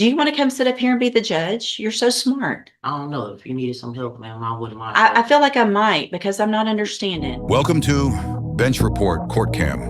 Do you want to come sit up here and be the judge? You're so smart. I don't know. If you needed some help, ma'am, I wouldn't mind. I feel like I might because I'm not understanding. Welcome to Bench Report Court Cam.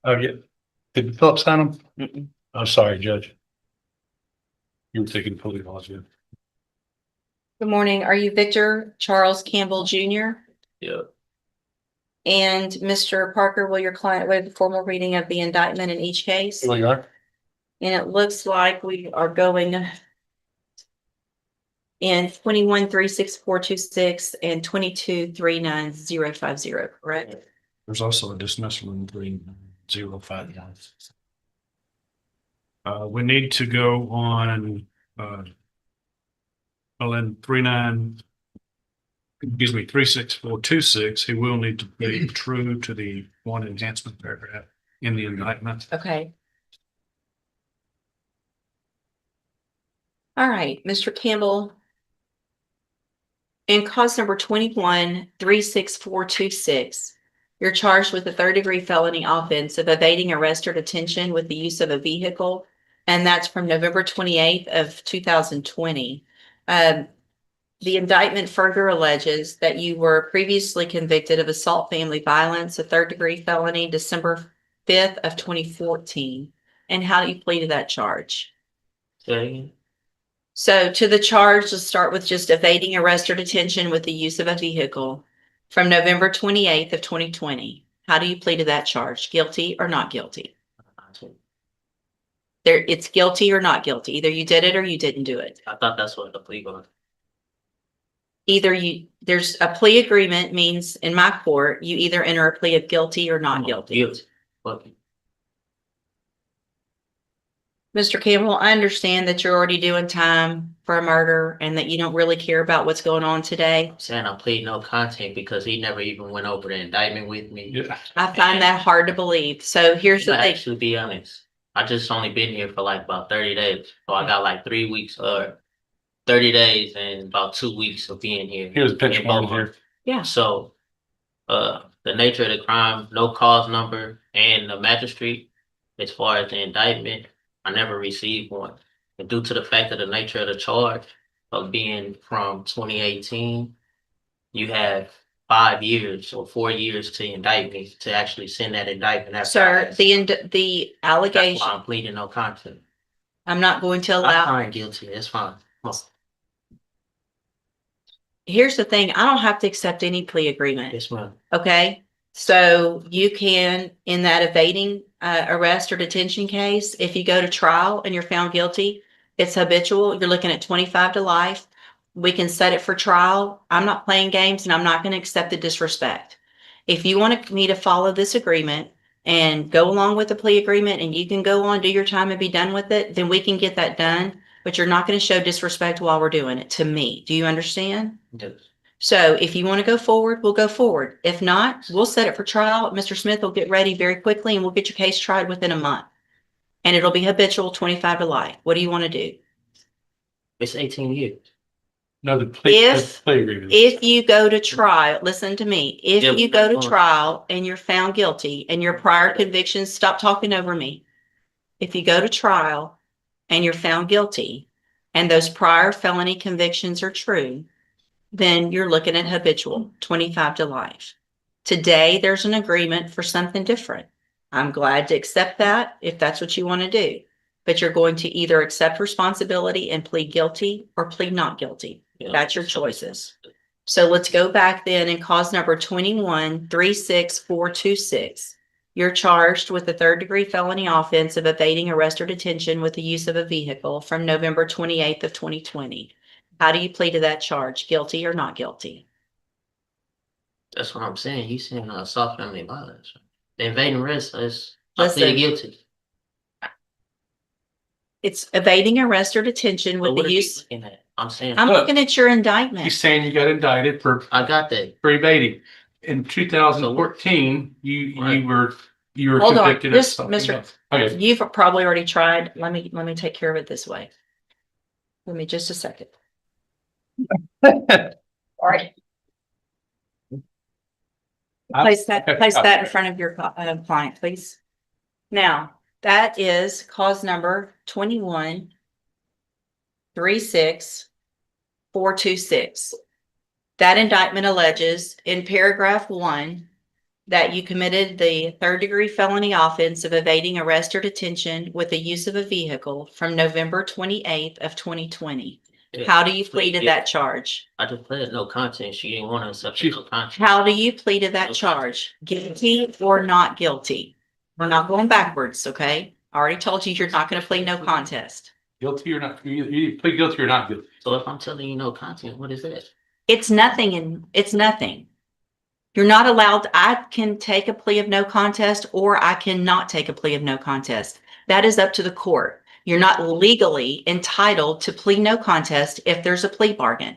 Oh, yeah. Did Philip sign them? Mm-mm. I'm sorry, Judge. You were taking plea laws, yeah. Good morning. Are you Victor Charles Campbell Jr.? Yeah. And Mr. Parker, will your client waive the formal reading of the indictment in each case? Well, you are? And it looks like we are going in 21-36426 and 22-39050, correct? There's also a dismissal in 305. We need to go on, well, in 36426, he will need to be true to the one enhancement paragraph in the indictment. Okay. All right, Mr. Campbell. In cause number 21-36426, you're charged with a third-degree felony offense of evading arrest or detention with the use of a vehicle, and that's from November 28th of 2020. The indictment further alleges that you were previously convicted of assault family violence, a third-degree felony, December 5th of 2014. And how do you plead to that charge? Okay. So to the charge, let's start with just evading arrest or detention with the use of a vehicle from November 28th of 2020. How do you plead to that charge? Guilty or not guilty? It's guilty or not guilty. Either you did it or you didn't do it. I thought that's what the plea was. There's a plea agreement means in my court, you either enter a plea of guilty or not guilty. Guilty. Okay. Mr. Campbell, I understand that you're already doing time for a murder and that you don't really care about what's going on today. I'm saying I plead no content because he never even went over the indictment with me. Yeah. I find that hard to believe. So here's the To thing. actually be honest, I just only been here for like about 30 days. So I got like 3 weeks or 30 days and about 2 weeks of being here. He was pinch in warrant Beaumont. here. Yeah. So, the nature of the crime, no cause number, and the magistrate, as far as the indictment, I never received one. And due to the fact of the nature of the charge of being from 2018, you have 5 years or 4 years to indict me to actually send that indictment. After Sir, the that's allegation, why I'm pleading no contest. I'm not going to I'm allow. fine guilty. It's fine. Here's the thing. I don't have to accept any plea agreement. Yes, ma'am. Okay. So you can, in that evading arrest or detention case, if you go to trial and you're found guilty, it's habitual. You're looking at 25 to life. We can set it for trial. I'm not playing games and I'm not going to accept the disrespect. If you want me to follow this agreement and go along with the plea agreement and you can go on, do your time and be done with it, then we can get that done. But you're not going to show disrespect while we're doing it to me. Do you understand? Yes. So if you want to go forward, we'll go forward. If not, we'll set it for trial. Mr. Smith will get ready very quickly and we'll get your case tried within a month. And it'll be habitual 25 to life. What do you want to do? It's 18 years. No, the plea agreement. If you go to trial, listen to me. If Yeah, you go to that's fine. trial and you're found guilty and your prior convictions, stop talking over me. If you go to trial and you're found guilty and those prior felony convictions are true, then you're looking at habitual 25 to life. Today, there's an agreement for something different. I'm glad to accept that if that's what you want to do, but you're going to either accept responsibility and plead guilty or plead not guilty. Yeah. That's your choices. So let's go back then and cause number 21-36426. You're charged with a third-degree felony offense of evading arrest or detention with the use of a vehicle from November 28th of 2020. How do you plead to that charge? Guilty or not guilty? That's what I'm saying. You saying assault family violence. The invading arrest is I Listen. plead guilty. It's evading arrest or detention But with what the are you use. looking at? I'm saying I'm Look. looking at your indictment. He's saying you got indicted for I got that. evading. In 2014, you were Hold on, convicted of this, something Mr. else. Okay. You've probably already tried. Let me take care of it this way. Give me just a second. All right. Place that in front of your client, please. Now, That is cause number 21-36426. That indictment alleges in paragraph 1 that you committed the third-degree felony offense of evading arrest or detention with the use of a vehicle from November 28th of 2020. Yeah. How do you plead to that charge? I just pleaded no contest. She didn't want to accept no contest. How do you plead to that No charge? Guilty or not guilty? We're not going backwards, okay? I already told you you're not going to plead no contest. Guilty or not, you plead guilty or not guilty. So if I'm telling you no contest, what is that? It's nothing and it's nothing. You're not allowed, I can take a plea of no contest or I cannot take a plea of no contest. That is up to the court. You're not legally entitled to plead no contest if there's a plea bargain.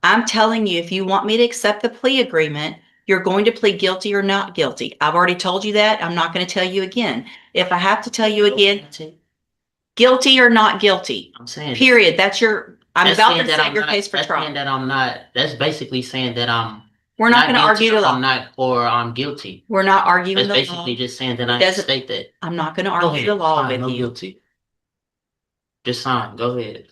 I'm telling you, if you want me to accept the plea agreement, you're going to plead guilty or not guilty. I've already told you that. I'm not going to tell you again. If I have to tell you again, guilty or not guilty, I'm saying. period. That's your, I'm That's about saying to that set I'm your not- case for that's saying trial. that I'm not, that's basically saying that I'm. We're not going to argue the I'm law. not, or I'm guilty. We're not arguing That's the basically law. just saying that I Doesn't- state that. I'm not going to Go argue ahead, the law fine, with no you. guilty. Just sign, go ahead.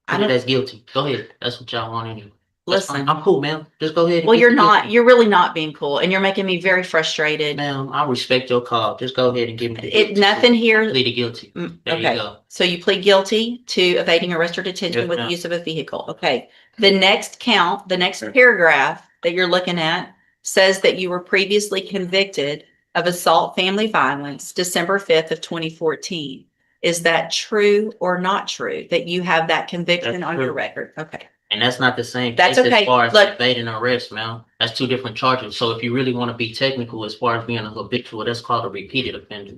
I Put it don't, as guilty. Go ahead. That's what y'all want anyway. That's listen. fine. I'm cool, ma'am. Just go ahead. and Well, get you're the not, guilty. you're really not being cool and you're making me very frustrated. Ma'am, I respect your call. Just go ahead and give me the It, guilty. nothing here. Plead guilty. There you Okay, go. so you plead guilty to evading arrest or detention Yes, with the ma'am. use of a vehicle. Okay. The next count, the next paragraph that you're looking at says that you were previously convicted of assault family violence, December 5th of 2014. Is that true or not true that you have that conviction That's on your true. record? Okay. And that's not the same That's case okay. as far as Look- evading arrest, ma'am. That's two different charges. So if you really want to be technical as far as being a habitual, that's called a repeated offender.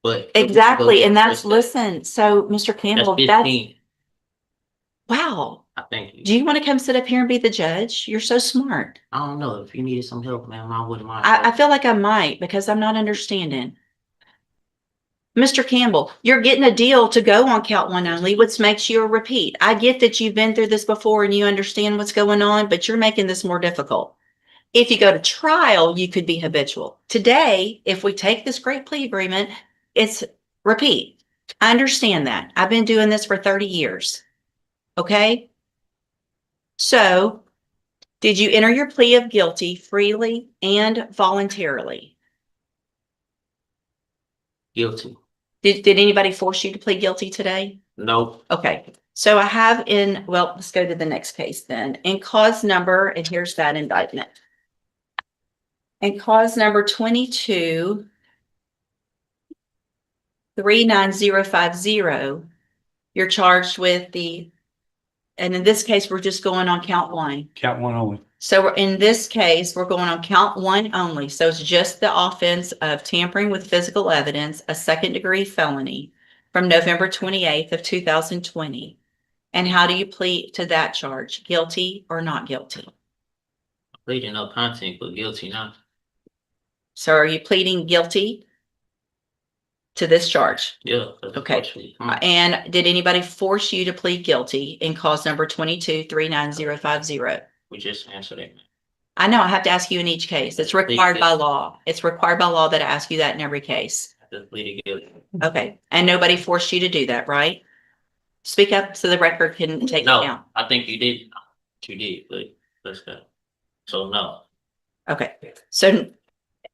But Exactly. And that's, that. listen, so Mr. That's Campbell, that's, 15. wow. I think. Do you want to come sit up here and be the judge? You're so smart. I don't know. If you needed some help, ma'am, I wouldn't mind. I feel like I might because I'm not understanding. Mr. Campbell, you're getting a deal to go on count one only, which makes you a repeat. I get that you've been through this before and you understand what's going on, but you're making this more difficult. If you go to trial, you could be habitual. Today, if we take this great plea agreement, it's repeat. I understand that. I've been doing this for 30 years. Okay? So, did you enter your plea of guilty freely and voluntarily? Guilty. Did anybody force you to plead guilty today? Nope. Okay, so I have in, well, let's go to the next case then. In cause number, and here's that indictment. In cause number 22-39050, you're charged with the, and in this case, we're just going on count one. Count one only. So in this case, we're going on count one only. So it's just the offense of tampering with physical evidence, a second-degree felony from November 28th of 2020. And how do you plead to that charge? Guilty or not guilty? Pleading no content, but guilty now. So are you pleading guilty to this charge? Yeah. 'cause Okay. unfortunately, And did anybody force you to plead guilty in cause number 22-39050? we just answered it. I know I have to ask you in each case. It's required by law. It's required by law that I ask you that in every case. I just pleaded guilty. Okay. And nobody forced you to do that, right? Speak up so the record can take it No, down. I think you did. You did, but let's go. So no. Okay. So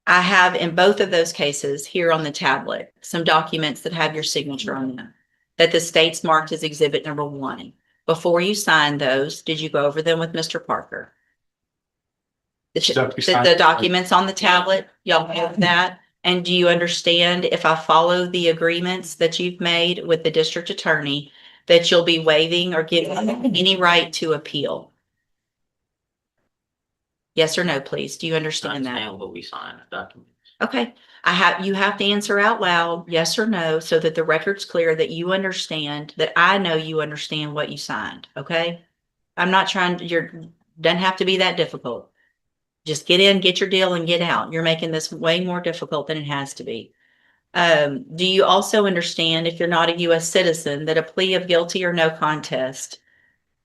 I have in both of those cases here on the tablet, some documents that have your signature on them that the state's marked as exhibit number 1. Before you signed those, did you go over them with Mr. Parker? Stuff we signed. The documents on the tablet, y'all have that? And do you understand if I follow the agreements that you've made with the district attorney, that you'll be waiving or giving any right to appeal? Yes or no, please? Do you understand that? Understand what we signed, the document. Okay, you have to answer out loud, yes or no, so that the record's clear that you understand, that I know you understand what you signed, okay? I'm not trying to, doesn't have to be that difficult. Just get in, get your deal and get out. You're making this way more difficult than it has to be. Do you also understand, if you're not a US citizen, that a plea of guilty or no contest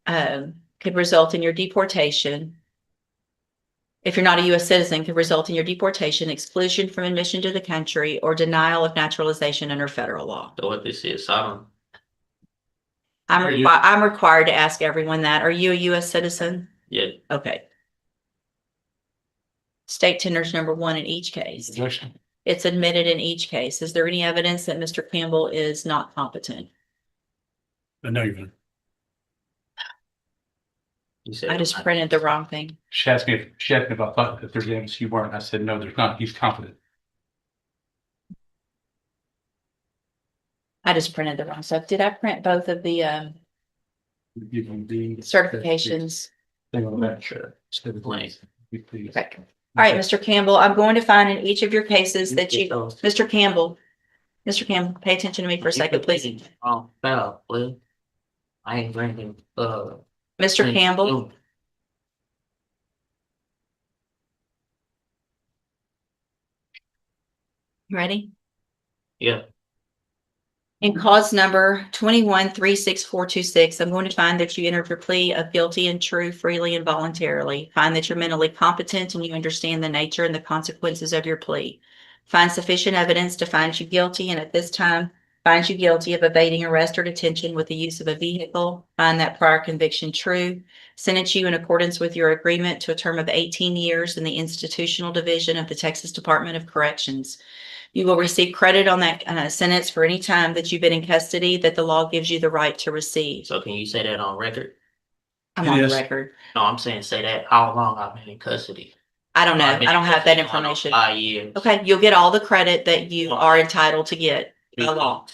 could result in your deportation if you're not a U.S. citizen, could result in your deportation, exclusion from admission to the country, or denial of naturalization under federal law. So what this is, I don't, I'm required to ask everyone that. Are you a U.S. citizen? yeah, Okay. State tenders number 1 in each case. Objection. It's admitted in each case. Is there any evidence that Mr. Campbell is not competent? I know you're gonna. you said. I just printed the wrong thing. She asked me if I thought that there's evidence you weren't. I said, no, there's not. He's confident. I just printed the wrong stuff. Did I print both of the Give him the certifications? thing on that. Sure. Instead of Blank. please. Okay. All right, Mr. Campbell, I'm going to find in each of your cases that you, Mr. Campbell, pay attention to me for a second, please. Oh, foul, please. I ain't drinking, Mr. Campbell, you ready? Yeah, In cause number 21-36426, I'm going to find that you entered your plea of guilty and true freely and voluntarily. Find that you're mentally competent and you understand the nature and the consequences of your plea. Find sufficient evidence to find you guilty, and at this time, find you guilty of evading arrest or detention with the use of a vehicle. Find that prior conviction true. Sentence you in accordance with your agreement to a term of 18 years in the institutional division of the Texas Department of Corrections. You will receive credit on that sentence for any time that you've been in custody that the law gives you the right to receive. so can you say that on record? I'm on the Yes. record. No, I'm saying say that how long I've been in custody. I don't know. I've been I don't in have that custody going on information. 5 years. Okay, you'll get all the credit that you are entitled to get by law.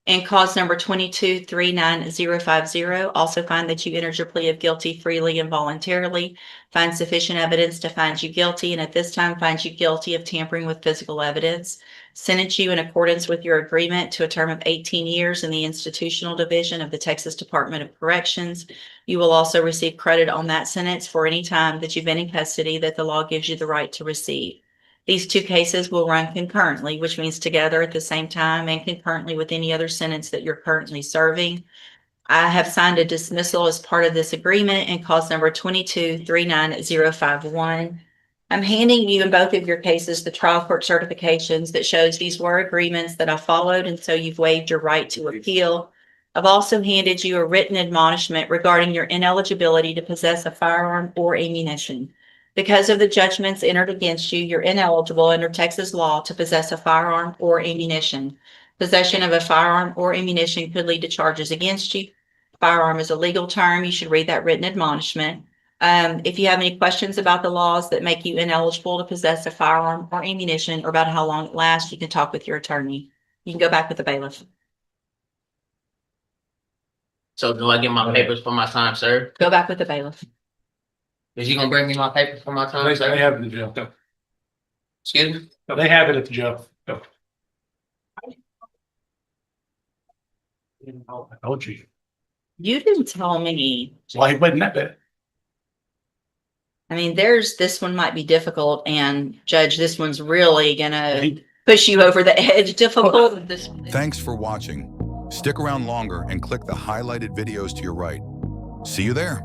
And cause number 22-39050, also find that you entered your plea of guilty freely and voluntarily. Find sufficient evidence to find you guilty, and at this time find you guilty of tampering with physical evidence. Sentence you in accordance with your agreement to a term of 18 years in the institutional division of the Texas Department of Corrections. You will also receive credit on that sentence for any time that you've been in custody that the law gives you the right to receive. These two cases will run concurrently, which means together at the same time and concurrently with any other sentence that you're currently serving. I have signed a dismissal as part of this agreement in cause number 22-39051. I'm handing you in both of your cases the trial court certifications that shows these were agreements that I followed, and so you've waived your right to appeal. I've also handed you a written admonishment regarding your ineligibility to possess a firearm or ammunition. Because of the judgments entered against you, you're ineligible under Texas law to possess a firearm or ammunition. Possession of a firearm or ammunition could lead to charges against you. Firearm is a legal term. You should read that written admonishment. If you have any questions about the laws that make you ineligible to possess a firearm or ammunition or about how long it lasts, you can talk with your attorney. You can go back with the bailiff. So do I get my papers for my time served? Go back with the bailiff. Is you gonna bring me my papers for my time They served? have it in the jail. Excuse me? They have it at the jail. I told you. You didn't tell me. Why he wasn't that bad? I mean, this one might be difficult, and Judge, this one's really gonna He- push you over the edge difficult. Thanks for watching. Stick around longer and click the highlighted videos to your right. See you there.